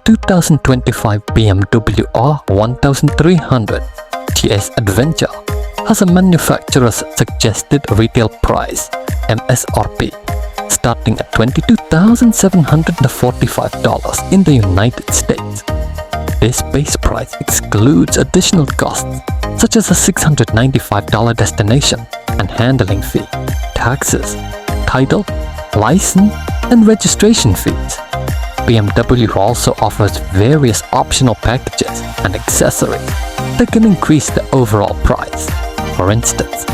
2025 BMW R 1300 GS Adventure has a manufacturer's suggested retail price (MSRP) starting at $22,745 in the United States. This base price excludes additional costs such as a $695 destination and handling fee, taxes, title, license, and registration fees. BMW also offers various optional packages and accessories that can increase the overall price. For instance,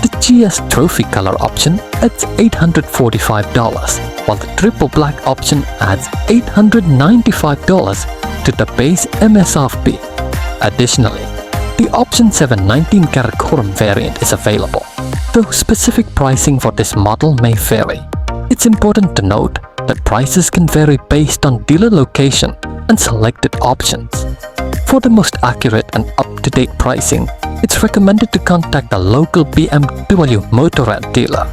the GS Trophy color option adds $845, while the triple black option adds $895 to the base MSRP. Additionally, the option 719 Karakoram variant is available, though specific pricing for this model may vary. It's important to note that prices can vary based on dealer location and selected options. For the most accurate and up-to-date pricing, it's recommended to contact a local BMW Motorrad dealer.